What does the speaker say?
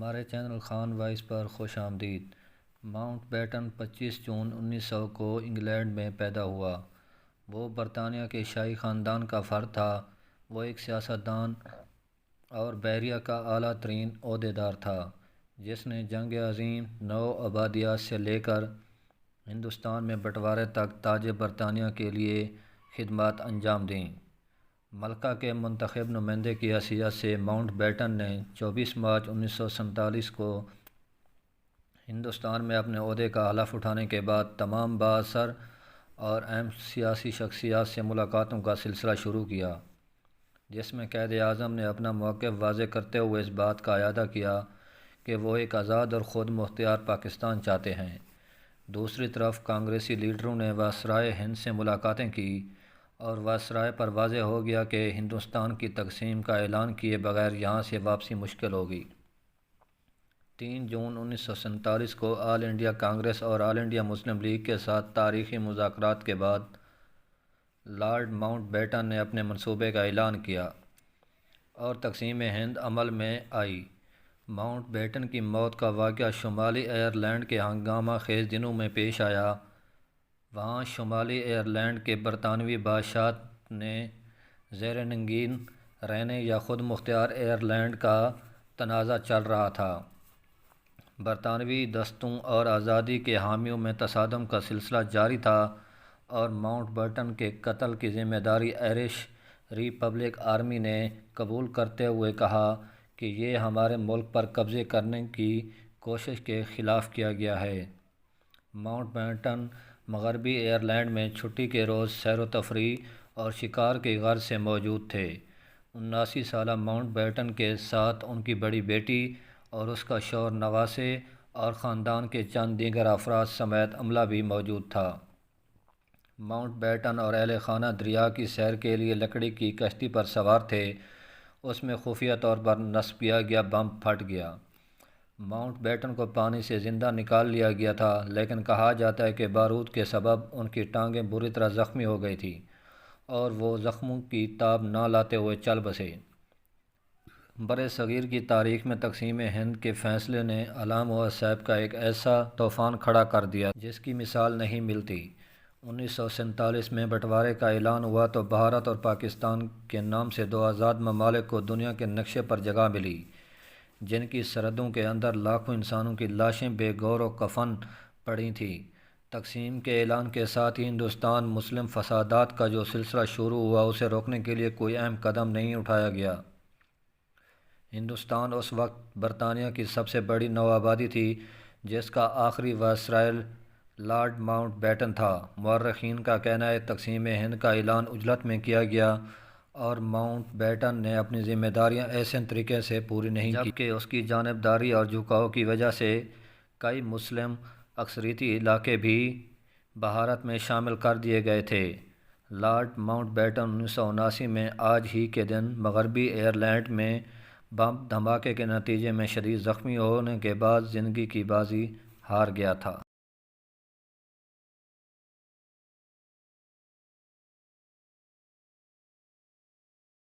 ہمارے channel Khan voice پر خوش آمدید۔ ماؤنٹ بیٹن 25 جون 1900 کو انگلینڈ میں پیدا ہوا۔ وہ برطانیہ کے شاہی خاندان کا فرد تھا۔ وہ ایک سیاستدان اور بحریہ کا اعلیٰ ترین عہدیدار تھا جس نے جنگ عظیم نو آبادیات سے لے کر ہندوستان میں بٹوارے تک تاج برطانیہ کے لیے خدمات انجام دیں۔ ملکہ کے منتخب نمائندے کی حیثیت سے ماؤنٹ بیٹن نے 24 مارچ 1947 کو ہندوستان میں اپنے عہدے کا حلف اٹھانے کے بعد تمام بااثر اور اہم سیاسی شخصیات سے ملاقاتوں کا سلسلہ شروع کیا، جس میں قائد اعظم نے اپنا موقف واضح کرتے ہوئے اس بات کا اعادہ کیا کہ وہ ایک آزاد اور خود مختار پاکستان چاہتے ہیں۔ دوسری طرف کانگریسی لیڈروں نے وائسرائے ہند سے ملاقاتیں کی اور وائسرائے پر واضح ہو گیا کہ ہندوستان کی تقسیم کا اعلان کیے بغیر یہاں سے واپسی مشکل ہوگی۔ 3 جون 1947 کو آل انڈیا کانگریس اور آل انڈیا مسلم لیگ کے ساتھ تاریخی مذاکرات کے بعد لارڈ ماؤنٹ بیٹن نے اپنے منصوبے کا اعلان کیا اور تقسیم ہند عمل میں آئی۔ ماؤنٹ بیٹن کی موت کا واقعہ شمالی آئرلینڈ کے ہنگامہ خیز دنوں میں پیش آیا۔ وہاں شمالی آئرلینڈ کے برطانوی بادشاہت نے زیر نگین رہنے یا خود مختار آئرلینڈ کا تنازع چل رہا تھا۔ برطانوی دستوں اور آزادی کے حامیوں میں تصادم کا سلسلہ جاری تھا اور ماؤنٹ بیٹن کے قتل کی ذمہ داری آئرش ریپبلک آرمی نے قبول کرتے ہوئے کہا کہ یہ ہمارے ملک پر قبضے کرنے کی کوشش کے خلاف کیا گیا ہے۔ ماؤنٹ بیٹن مغربی آئرلینڈ میں چھٹی کے روز سیر و تفریح اور شکار کی غرض سے موجود تھے۔ 79 سالہ ماؤنٹ بیٹن کے ساتھ ان کی بڑی بیٹی اور اس کا شوہر، نواسے اور خاندان کے چند دیگر افراد سمیت عملہ بھی موجود تھا۔ ماؤنٹ بیٹن اور اہل خانہ دریا کی سیر کے لیے لکڑی کی کشتی پر سوار تھے۔ اس میں خفیہ طور پر نصب کیا گیا بم پھٹ گیا۔ ماؤنٹ بیٹن کو پانی سے زندہ نکال لیا گیا تھا، لیکن کہا جاتا ہے کہ بارود کے سبب ان کی ٹانگیں بری طرح زخمی ہو گئی تھیں اور وہ زخموں کی تاب نہ لاتے ہوئے چل بسے۔ برصغیر کی تاریخ میں تقسیم ہند کے فیصلے نے علام و اعصاب کا ایک ایسا طوفان کھڑا کر دیا جس کی مثال نہیں ملتی۔ 1947 میں بٹوارے کا اعلان ہوا تو بھارت اور پاکستان کے نام سے دو آزاد ممالک کو دنیا کے نقشے پر جگہ ملی، جن کی سرحدوں کے اندر لاکھوں انسانوں کی لاشیں بے گور و کفن پڑی تھیں۔ تقسیم کے اعلان کے ساتھ ہی ہندوستان مسلم فسادات کا جو سلسلہ شروع ہوا، اسے روکنے کے لیے کوئی اہم قدم نہیں اٹھایا گیا۔ ہندوستان اس وقت برطانیہ کی سب سے بڑی نوآبادی تھی جس کا آخری وائسرائے لارڈ ماؤنٹ بیٹن تھا۔ مورخین کا کہنا ہے تقسیم ہند کا اعلان عجلت میں کیا گیا اور ماؤنٹ بیٹن نے اپنی ذمہ داریاں ایسے طریقے سے پوری نہیں کی، جبکہ اس کی جانبداری اور جھکاؤ کی وجہ سے کئی مسلم اکثریتی علاقے بھی بھارت میں شامل کر دیے گئے تھے۔ لارڈ ماؤنٹ بیٹن 1979 میں آج ہی کے دن مغربی آئرلینڈ میں بم دھماکے کے نتیجے میں شدید زخمی ہونے کے بعد زندگی کی بازی ہار گیا تھا۔